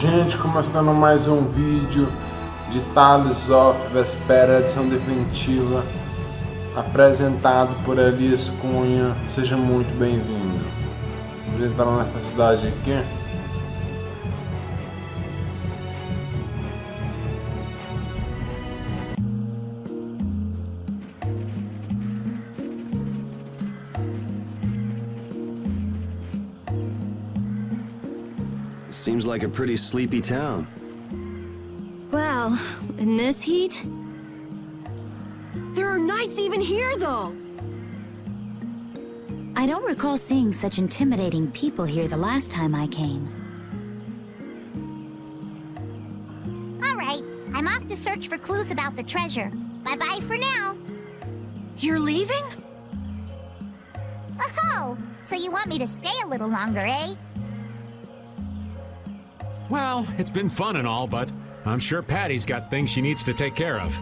Gente, começando mais um vídeo de Tales of Vesperia, edição definitiva, apresentado por Elias Cunha. Seja muito bem-vindo. Vamos entrar nessa cidade aqui. Seems like a pretty sleepy town. Well, in this heat? There are knights even here, though! I don't recall seeing such intimidating people here the last time I came. All right, I'm off to search for clues about the treasure. Bye-bye for now. You're leaving? Oh, so you want me to stay a little longer, eh? Well, it's been fun and all, but I'm sure Patty's got things she needs to take care of.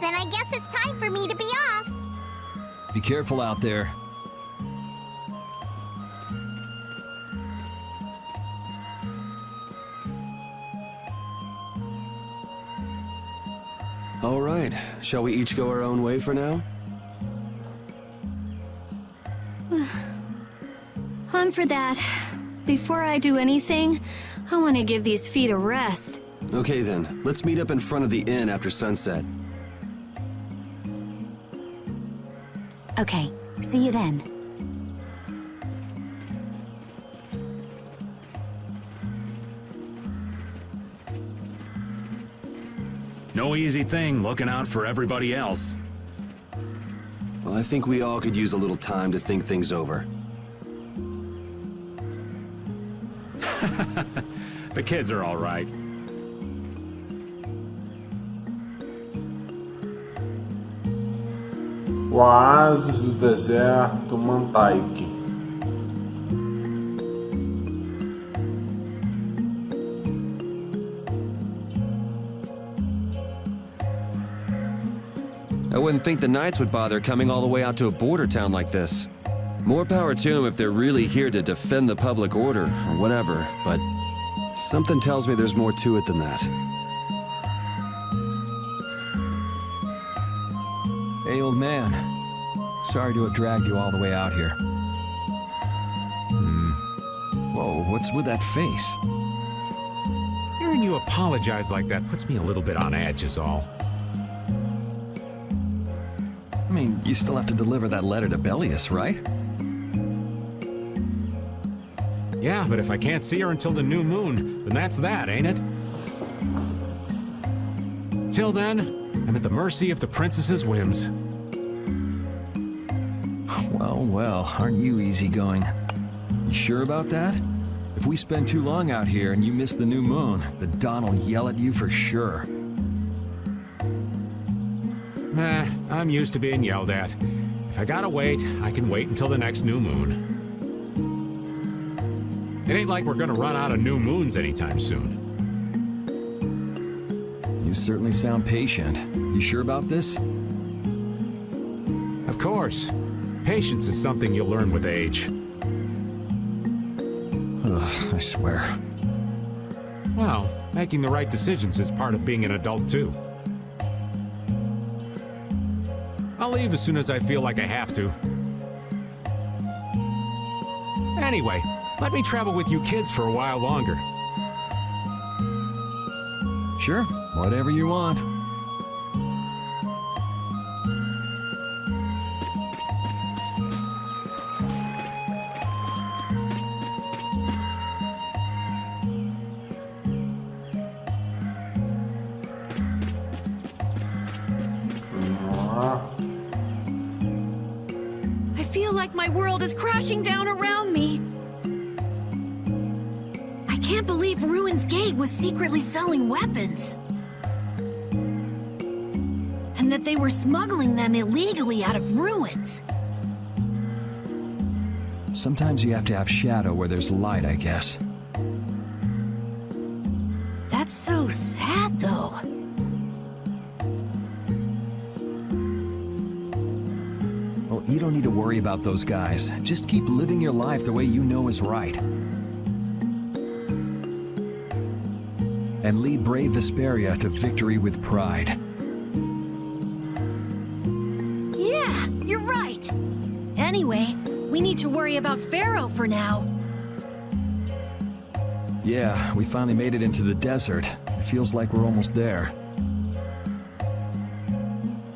Then I guess it's time for me to be off. Be careful out there. All right, shall we each go our own way for now? On for that. Before I do anything, I want to give these feet a rest. Okay then, let's meet up in front of the inn after sunset. Okay, see you then. No easy thing looking out for everybody else. Well, I think we all could use a little time to think things over. The kids are all right. Oásis do deserto, Mantaic. I wouldn't think the Knights would bother coming all the way out to a border town like this. More power to them if they're really here to defend the public order, or whatever, but something tells me there's more to it than that. Hey, old man. Sorry to have dragged you all the way out here. Whoa, what's with that face? Hearing you apologize like that puts me a little bit on edge is all. I mean, you still have to deliver that letter to Bellius, right? Yeah, but if I can't see her until the new moon, then that's that, ain't it? Till then, I'm at the mercy of the princess's whims. Well, well, aren't you easygoing? You sure about that? If we spend too long out here and you miss the new moon, the Don will yell at you for sure. Nah, I'm used to being yelled at. If I gotta wait, I can wait until the next new moon. It ain't like we're gonna run out of new moons anytime soon. You certainly sound patient. You sure about this? Of course. Patience is something you'll learn with age. Ugh, I swear. Well, making the right decisions is part of being an adult, too. I'll leave as soon as I feel like I have to. Anyway, let me travel with you kids for a while longer. Sure, whatever you want. I feel like my world is crashing down around me. I can't believe Ruin's Gate was secretly selling weapons. And that they were smuggling them illegally out of ruins. Sometimes you have to have shadow where there's light, I guess. That's so sad, though. Well, you don't need to worry about those guys. Just keep living your life the way you know is right. and lead brave Vesperia to victory with pride. Yeah, you're right. Anyway, we need to worry about Pharaoh for now. Yeah, we finally made it into the desert. It feels like we're almost there.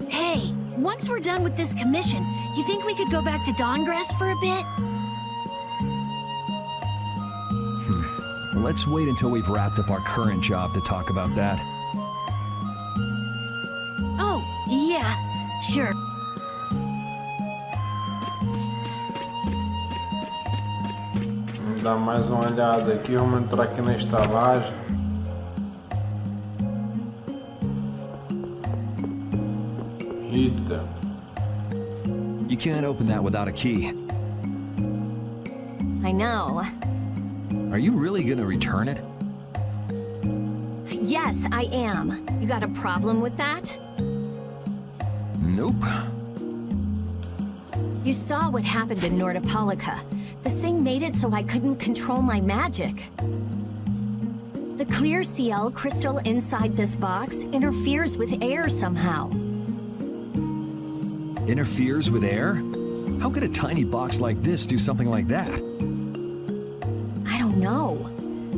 Hey, once we're done with this commission, you think we could go back to Dawngrass for a bit? Well, let's wait until we've wrapped up our current job to talk about that. Oh, yeah, sure. Vamos dar mais uma olhada aqui, vamos entrar aqui na estalagem. Eita. You can't open that without a key. I know. Are you really gonna return it? Yes, I am. You got a problem with that? Nope. You saw what happened in Nordopolica. This thing made it so I couldn't control my magic. The clear CL crystal inside this box interferes with air somehow. Interferes with air? How could a tiny box like this do something like that? I don't know.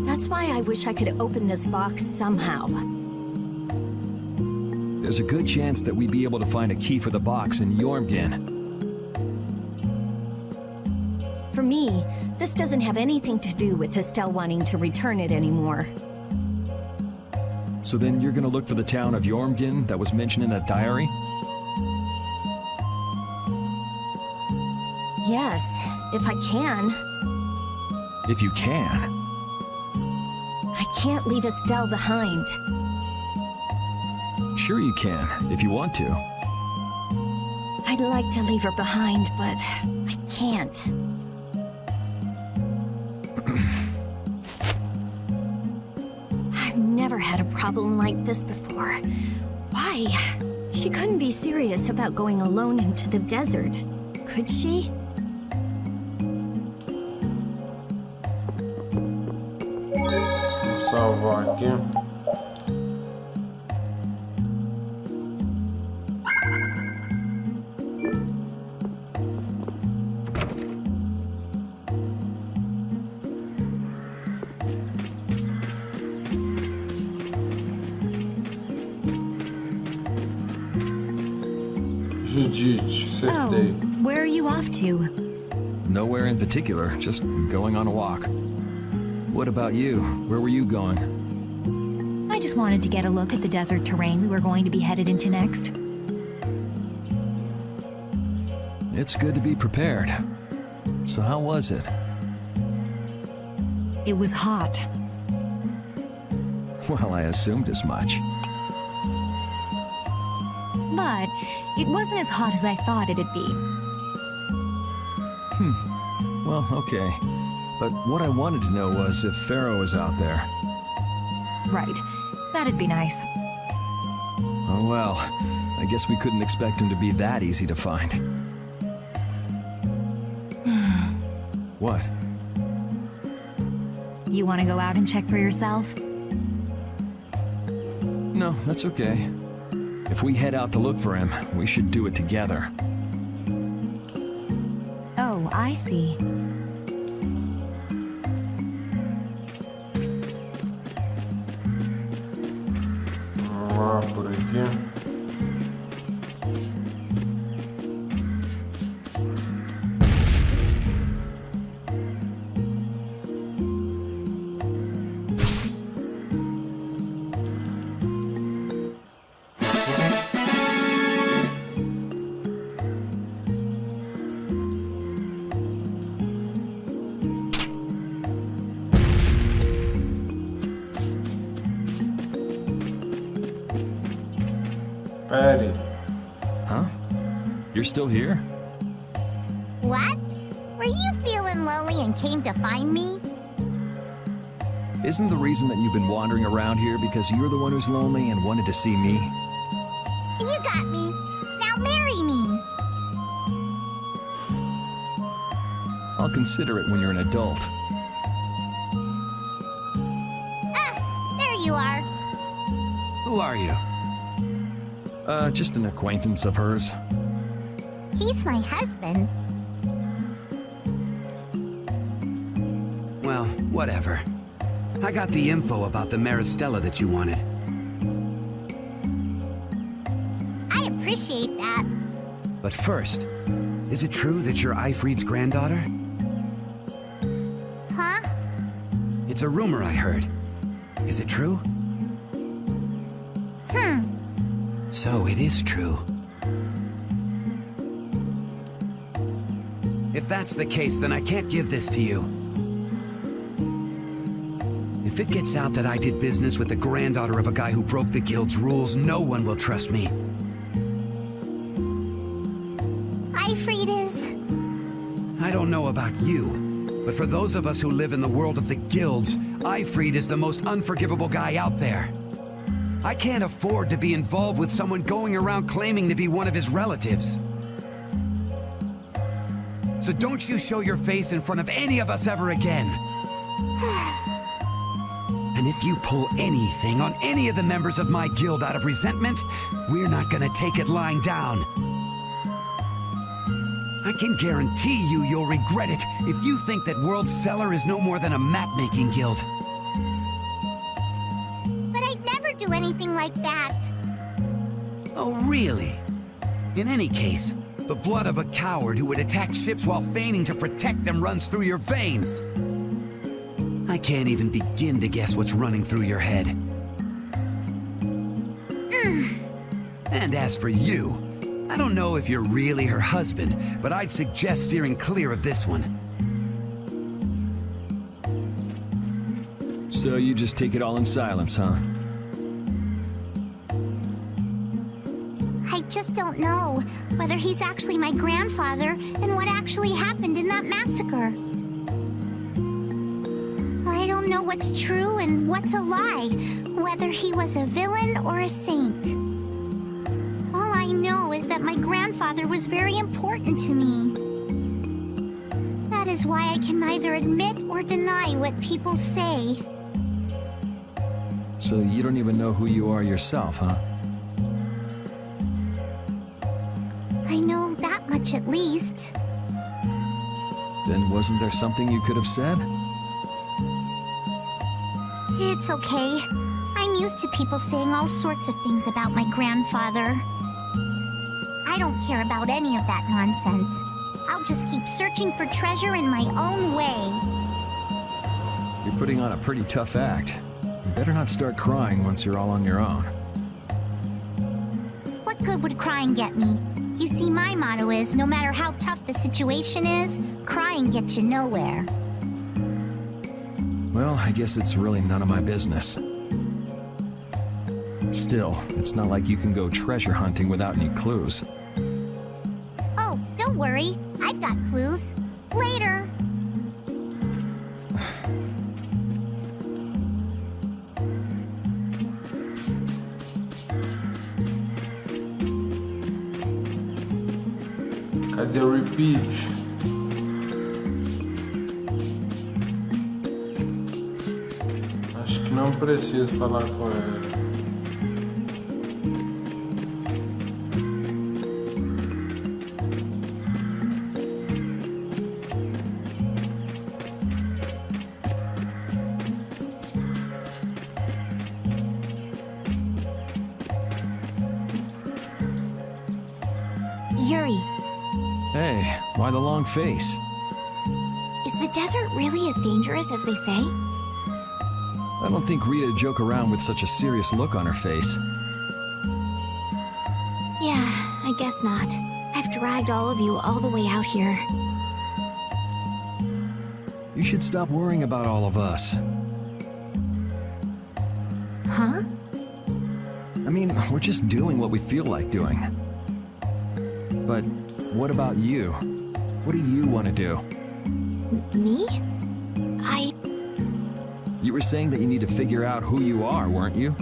That's why I wish I could open this box somehow. There's a good chance that we'd be able to find a key for the box in Jormungand. For me, this doesn't have anything to do with Estelle wanting to return it anymore. So then you're gonna look for the town of Jormungand that was mentioned in that diary? Yes, if I can. If you can. I can't leave Estelle behind. Sure you can, if you want to. I'd like to leave her behind, but I can't. I've never had a problem like this before. Why? She couldn't be serious about going alone into the desert, could she? Vou salvar aqui. Judite, acertei. Where are you off to? Nowhere in particular, just going on a walk. What about you? Where were you going? I just wanted to get a look at the desert terrain we were going to be headed into next. It's good to be prepared. So how was it? It was hot. Well, I assumed as much. But it wasn't as hot as I thought it'd be. Well, okay. But what I wanted to know was if Pharaoh was out there. Right. That'd be nice. Oh well, I guess we couldn't expect him to be that easy to find. What? You want to go out and check for yourself? No, that's okay. If we head out to look for him, we should do it together. Oh, I see. Vamos lá por aqui. Patty. Huh? You're still here? What? Were you feeling lonely and came to find me? Isn't the reason that you've been wandering around here because you're the one who's lonely and wanted to see me? You got me. Now marry me. I'll consider it when you're an adult. Ah, there you are. Who are you? Just an acquaintance of hers. He's my husband. Well, whatever. I got the info about the Maristella that you wanted. I appreciate that. But first, is it true that you're Ifrid's granddaughter? Huh? It's a rumor I heard. Is it true? So it is true. If that's the case, then I can't give this to you. If it gets out that I did business with the granddaughter of a guy who broke the guild's rules, no one will trust me. Ifrid is... I don't know about you, but for those of us who live in the world of the guilds, Ifrid is the most unforgivable guy out there. I can't afford to be involved with someone going around claiming to be one of his relatives. So don't you show your face in front of any of us ever again. And if you pull anything on any of the members of my guild out of resentment, we're not gonna take it lying down. I can guarantee you'll regret it if you think that World Cellar is no more than a map-making guild. But I'd never do anything like that. Oh, really? In any case, the blood of a coward who would attack ships while feigning to protect them runs through your veins. I can't even begin to guess what's running through your head. And as for you, I don't know if you're really her husband, but I'd suggest steering clear of this one. So you just take it all in silence, huh? I just don't know whether he's actually my grandfather and what actually happened in that massacre. I don't know what's true and what's a lie, whether he was a villain or a saint. All I know is that my grandfather was very important to me. That is why I can neither admit or deny what people say. So you don't even know who you are yourself, huh? I know that much at least. Then wasn't there something you could have said? It's okay. I'm used to people saying all sorts of things about my grandfather. I don't care about any of that nonsense. I'll just keep searching for treasure in my own way. You're putting on a pretty tough act. You better not start crying once you're all on your own. What good would crying get me? You see, my motto is, no matter how tough the situation is, crying gets you nowhere. Well, I guess it's really none of my business. Still, it's not like you can go treasure hunting without any clues. Oh, don't worry. I've got clues. Later. Cadê o repeat? Acho que não preciso falar com ele. Yuri, Hey, why the long face? is the desert really as dangerous as they say? I don't think Rita joke around with such a serious look on her face. Yeah, I guess not. I've dragged all of you all the way out here. You should stop worrying about all of us. Huh? I mean, we're just doing what we feel like doing. But what about you? What do you want to do? Me? You were saying that you need to figure out who you are, weren't you?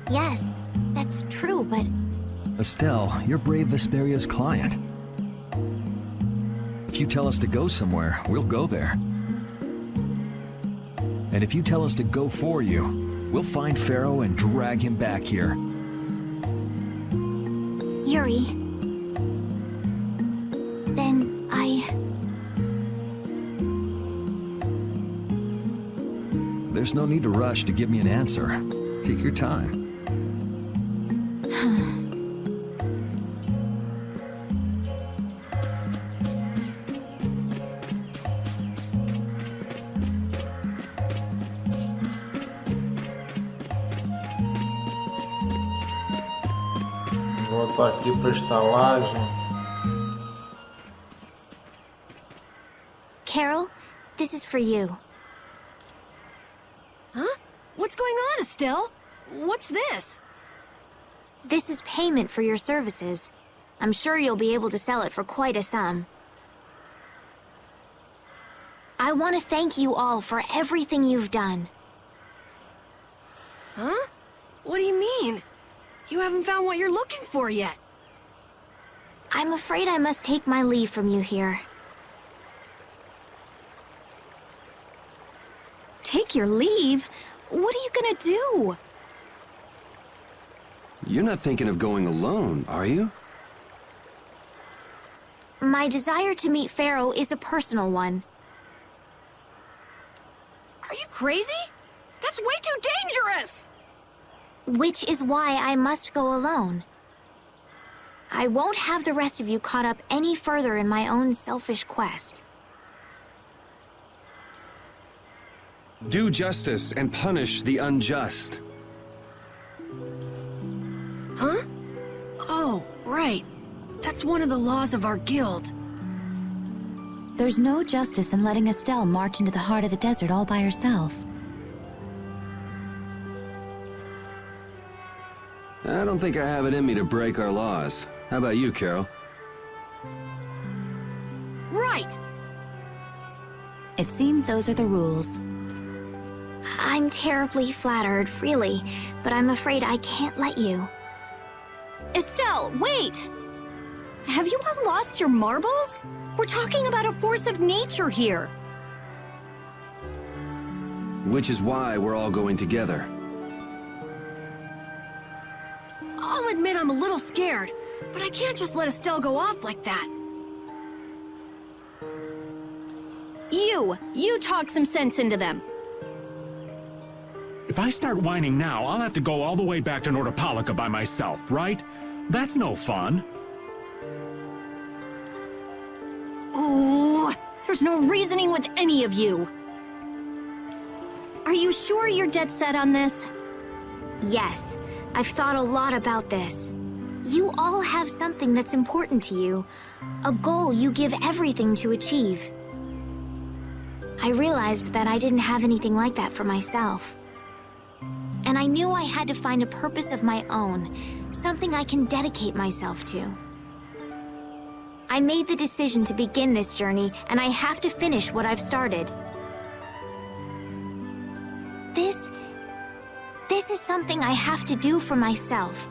Yes, that's true, but Estelle, you're Brave Vesperia's client. If you tell us to go somewhere, we'll go there. And if you tell us to go for you, we'll find Pharaoh and drag him back here. Yuri. Then There's no need to rush to give me an answer. Take your time. Vou voltar aqui para a estalagem. Carol, this is for you. Huh? What's going on, Estelle? What's this? This is payment for your services. I'm sure you'll be able to sell it for quite a sum. I want to thank you all for everything you've done. Huh? What do you mean? You haven't found what you're looking for yet. I'm afraid I must take my leave from you here. Take your leave? What are you gonna do? You're not thinking of going alone, are you? My desire to meet Pharaoh is a personal one. Are you crazy? That's way too dangerous! Which is why I must go alone. I won't have the rest of you caught up any further in my own selfish quest. Do justice and punish the unjust. Huh? Oh, right. That's one of the laws of our guild. There's no justice in letting Estelle march into the heart of the desert all by herself. I don't think I have it in me to break our laws. How about you, Carol? Right! It seems those are the rules. I'm terribly flattered, really, but I'm afraid I can't let you. Estelle, wait! Have you all lost your marbles? We're talking about a force of nature here. Which is why we're all going together. I'll admit I'm a little scared, but I can't just let Estelle go off like that. You talk some sense into them. If I start whining now, I'll have to go all the way back to Nordopolica by myself, right? That's no fun. Ooh, there's no reasoning with any of you. Are you sure you're dead set on this? Yes, I've thought a lot about this. You all have something that's important to you, a goal you give everything to achieve. I realized that I didn't have anything like that for myself. And I knew I had to find a purpose of my own, something I can dedicate myself to. I made the decision to begin this journey, and I have to finish what I've started. This is something I have to do for myself.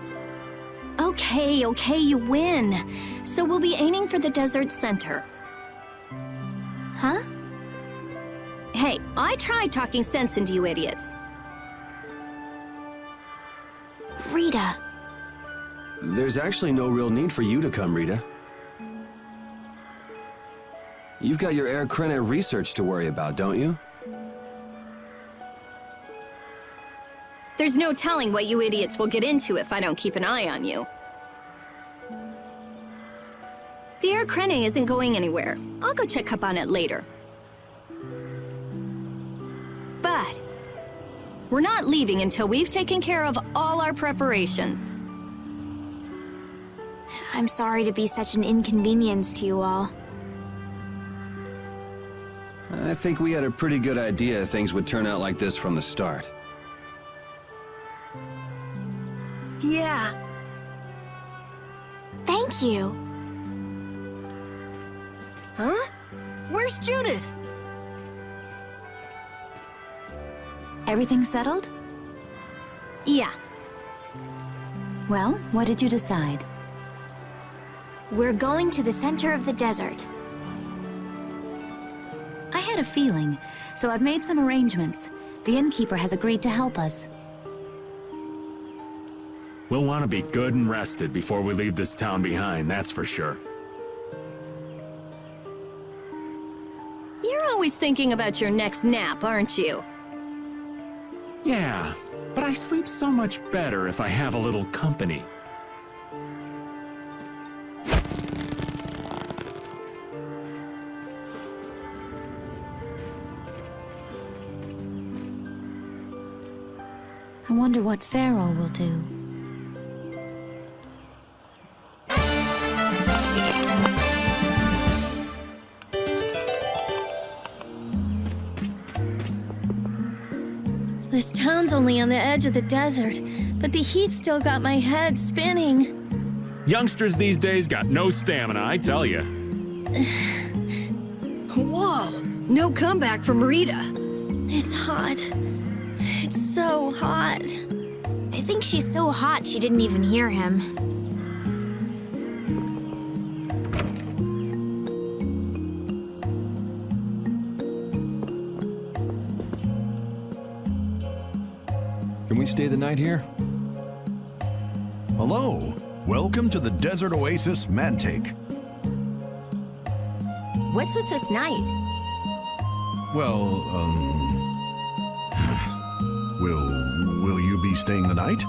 Okay, you win. So we'll be aiming for the desert center. Huh? Hey, I tried talking sense into you idiots. Rita. There's actually no real need for you to come, Rita. You've got your Air Krene research to worry about, don't you? There's no telling what you idiots will get into if I don't keep an eye on you. The Air Krene isn't going anywhere. I'll go check up on it later. But we're not leaving until we've taken care of all our preparations. I'm sorry to be such an inconvenience to you all. I think we had a pretty good idea things would turn out like this from the start. Yeah. Thank you. Huh? Where's Judith? Everything settled? Yeah, Well, what did you decide? We're going to the center of the desert. I had a feeling, so I've made some arrangements. The innkeeper has agreed to help us. We'll want to be good and rested before we leave this town behind, that's for sure. You're always thinking about your next nap, aren't you? Yeah, but I sleep so much better if I have a little company. I wonder what Pharaoh will do. This town's only on the edge of the desert, but the heat still got my head spinning. Youngsters these days got no stamina, I tell you. Whoa! No comeback from Rita. It's hot. It's so hot. I think she's so hot she didn't even hear him. Can we stay the night here? Hello. Welcome to the desert oasis Mantaic. What's with this night? Well, will you be staying the night?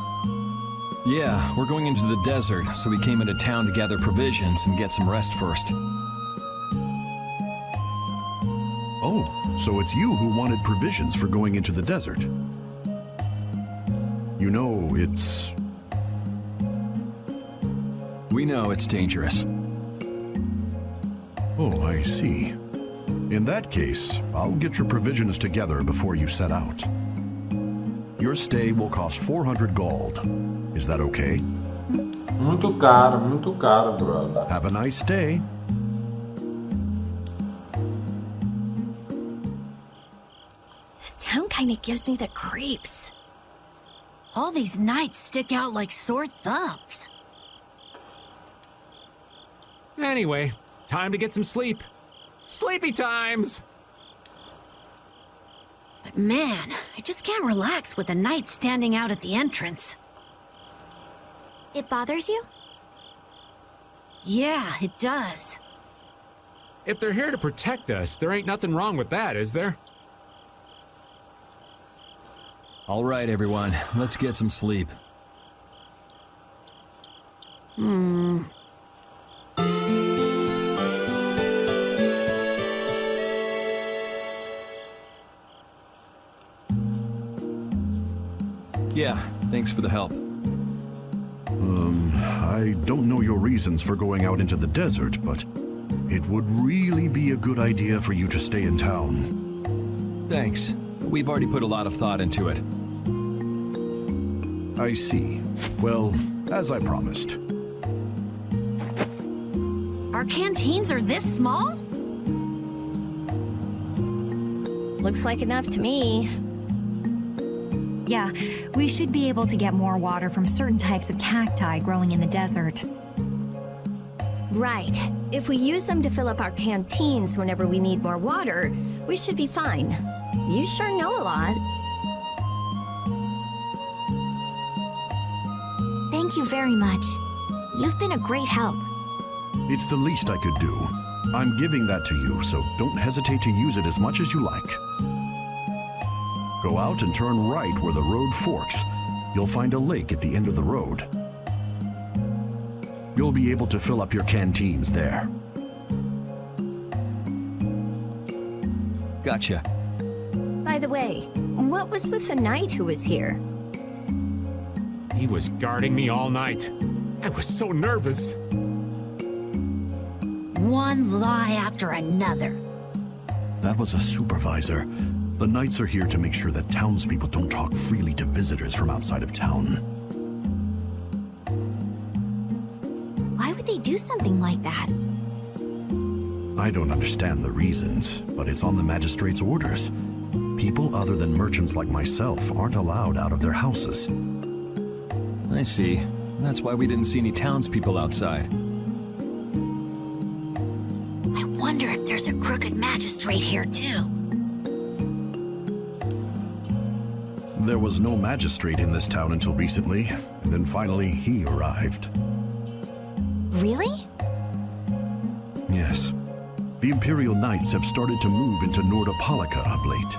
Yeah, we're going into the desert, so we came into town to gather provisions and get some rest first. Oh, so it's you who wanted provisions for going into the desert. You know, it's... We know it's dangerous. Oh, I see. In that case, I'll get your provisions together before you set out. Your stay will cost 400 gold. Is that okay? Muito caro, brother. Have a nice day. This town kind of gives me the creeps. All these nights stick out like sore thumbs. Anyway, time to get some sleep. Sleepy times! But man, I just can't relax with the night standing out at the entrance. It bothers you? Yeah, it does. If they're here to protect us, there ain't nothing wrong with that, is there? All right, everyone, let's get some sleep. Yeah, thanks for the help. I don't know your reasons for going out into the desert, but it would really be a good idea for you to stay in town. Thanks. We've already put a lot of thought into it. I see. Well, as I promised. Our canteens are this small? Looks like enough to me. Yeah, we should be able to get more water from certain types of cacti growing in the desert. Right. If we use them to fill up our canteens whenever we need more water, we should be fine. You sure know a lot. Thank you very much. You've been a great help. It's the least I could do. I'm giving that to you, so don't hesitate to use it as much as you like. Go out and turn right where the road forks. You'll find a lake at the end of the road. You'll be able to fill up your canteens there. Gotcha. By the way, what was with the knight who was here? He was guarding me all night. I was so nervous. One lie after another. That was a supervisor. The knights are here to make sure that townspeople don't talk freely to visitors from outside of town. Why would they do something like that? I don't understand the reasons, but it's on the magistrate's orders. People other than merchants like myself aren't allowed out of their houses. I see. That's why we didn't see any townspeople outside. I wonder wonder if there's a crooked magistrate here too. There was no magistrate in this town until recently, and then finally he arrived. Really? Yes. The Imperial Knights have started to move into Nordopolica of late.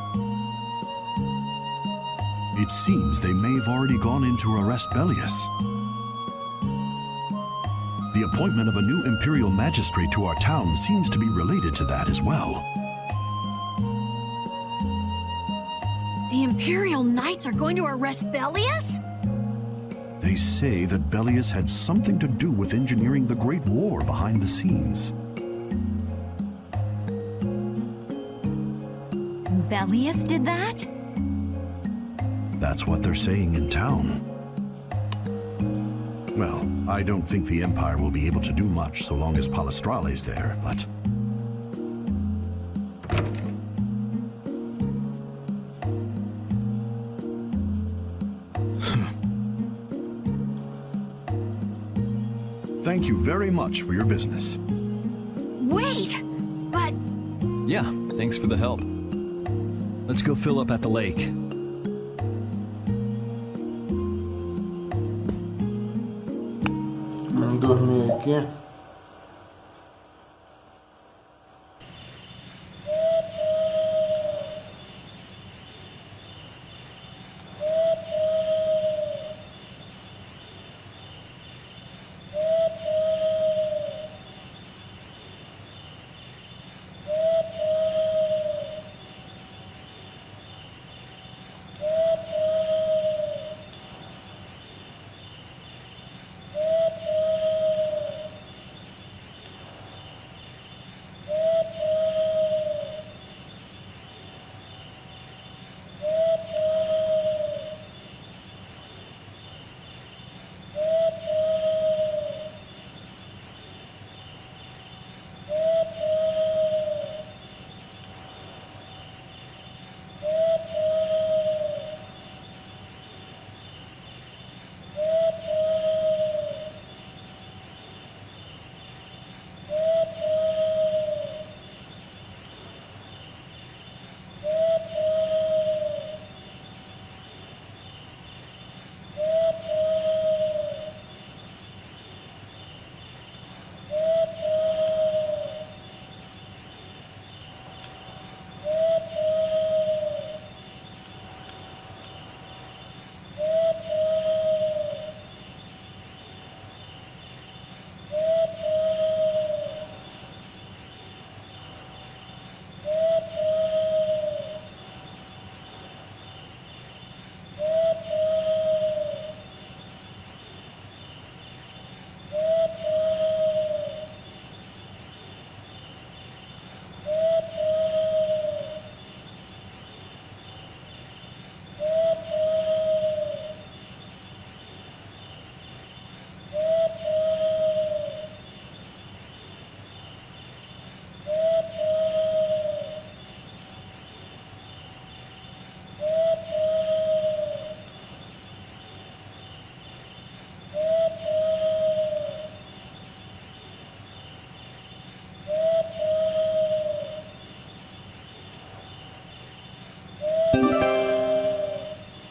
It seems they may have already gone in to arrest Bellius. The appointment of a new Imperial Magistrate to our town seems to be related to that as well. The Imperial Knights are going to arrest Bellius? They say that Bellius had something to do with engineering the Great War behind the scenes. Bellius did that? That's what they're saying in town. Well, I don't think the Empire will be able to do much so long as Palestrale's there, but... Thank you very much for your business. Wait, but... Yeah, thanks for the help. Let's go fill up at the lake. Vamos dormir aqui.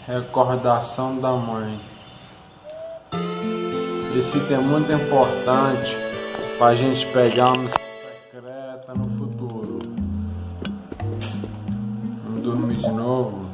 Recordação da mãe. Esse item é muito importante para a gente pegar uma missão secreta no futuro. Vamos dormir de novo.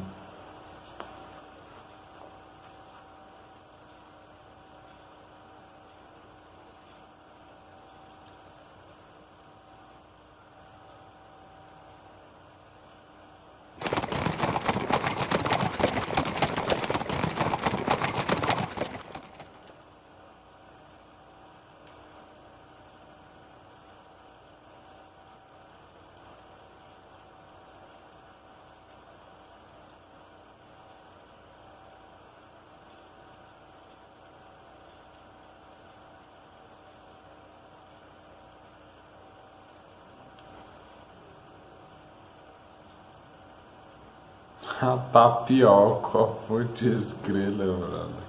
A tapioca, putz grila, brother.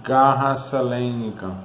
Garra selênica.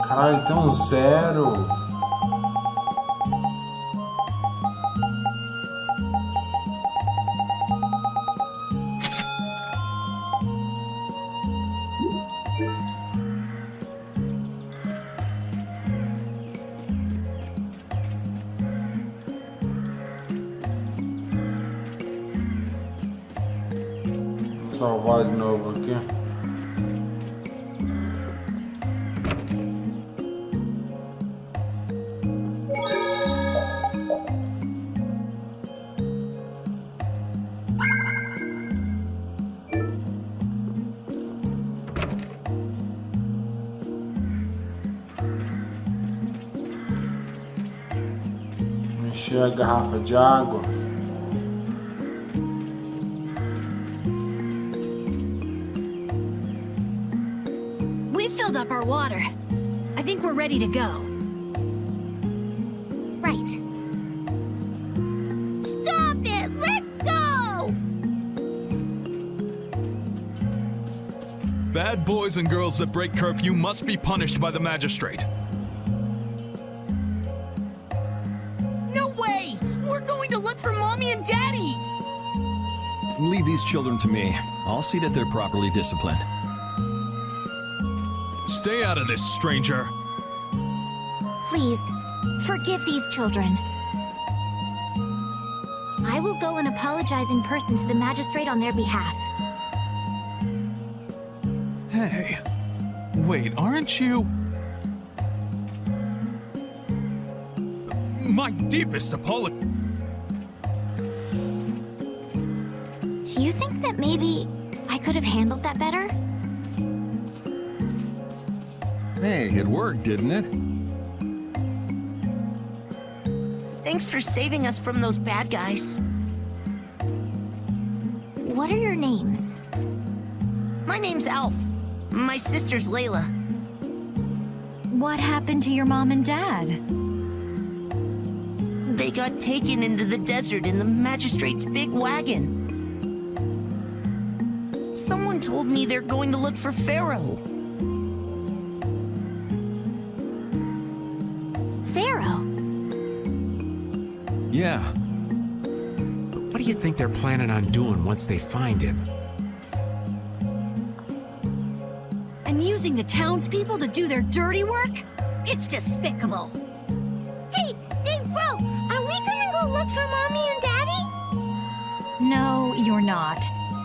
Caralho, tem um 0. Vou salvar de novo aqui. Encher a garrafa de água. We filled up our water. I think we're ready to go. Right. Stop it! Let go! Bad boys and girls that break curfew must be punished by the magistrate. No way! We're going to look for Mommy and Daddy! Leave these children to me. I'll see that they're properly disciplined. Stay out of this, stranger. Please, forgive these children. I will go and apologize in person to the magistrate on their behalf. Hey, wait, aren't you? My deepest apology. Do you think that maybe I could have handled that better? Hey, it worked, didn't it? Thanks for saving us from those bad guys. What are your names? My name's Alf. My sister's Layla. What happened to your mom and dad? They got taken into the desert in the magistrate's big wagon. Someone told me they're going to look for Pharaoh. Pharaoh? Yeah. What do you think they're planning on doing once they find him? And using the townspeople to do their dirty work? It's despicable. Hey, Big Bro, are we gonna go look for Mommy and Daddy? No, you're not.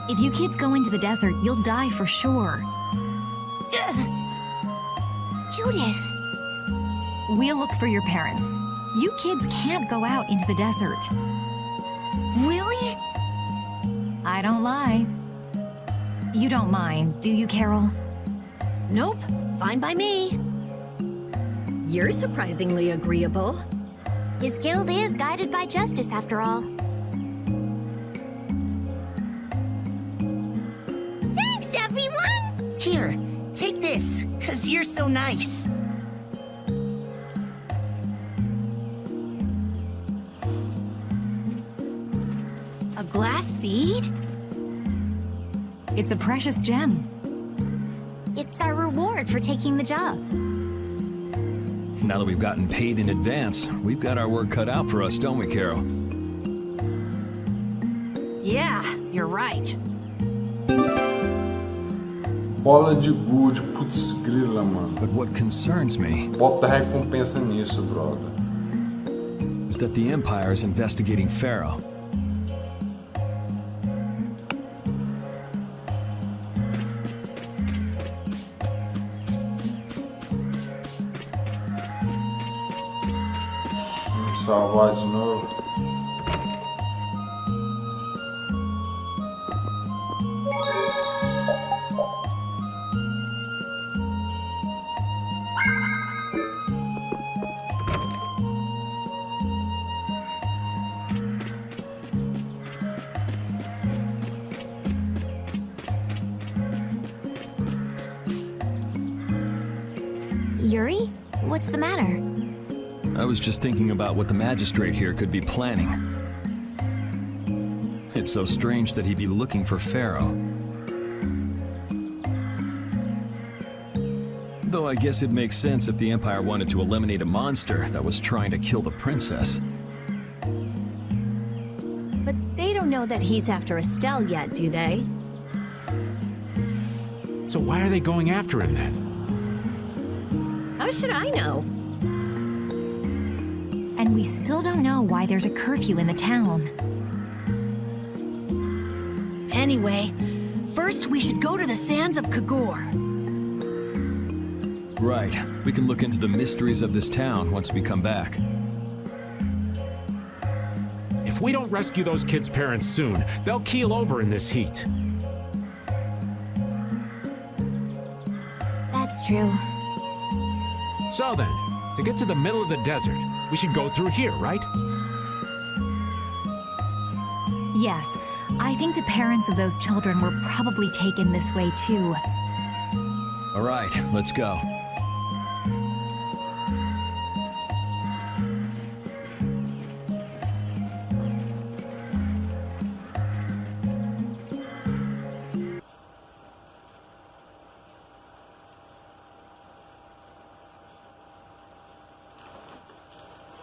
If you kids go into the desert, you'll die for sure. Judith. We'll look for your parents. You kids can't go out into the desert. Really? I don't lie. You don't mind, do you, Carol? Nope, fine by me. You're surprisingly agreeable. His guild is guided by justice, after all. Thanks, everyone! Here, take this, 'cause you're so nice. A glass bead? It's a precious gem. It's our reward for taking the job. Now that we've gotten paid in advance, we've got our work cut out for us, don't we, Carol? Yeah, you're right. Bola de gude, putz grila, mano. But what concerns me Bota recompensa nisso, brother. is that the Empire is investigating Pharaoh. Vamos salvar de novo. Yuri? What's the matter? I was just thinking about what the magistrate here could be planning. It's so strange that he'd be looking for Pharaoh. Though I guess it makes sense if the Empire wanted to eliminate a monster that was trying to kill the princess. But they don't know that he's after Estelle yet, do they? So why are they going after him then? How should I know? And we still don't know why there's a curfew in the town. Anyway, first we should go to the sands of Kagor. Right. We can look into the mysteries of this town once we come back. If we don't rescue those kids' parents soon, they'll keel over in this heat. That's true. So then, to get to the middle of the desert, we should go through here, right? Yes, I think the parents of those children were probably taken this way too. All right, let's go.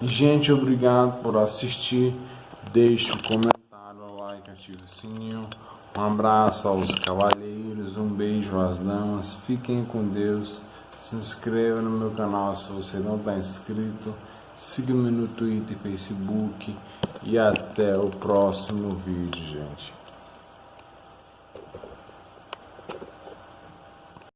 Gente, obrigado por assistir. Deixe um comentário, like, ative o sininho. Um abraço aos cavalheiros, um beijo às damas. Fiquem com Deus. Se inscreva no meu canal se você não está inscrito. Siga-me no Twitter e Facebook. E até o próximo vídeo, gente.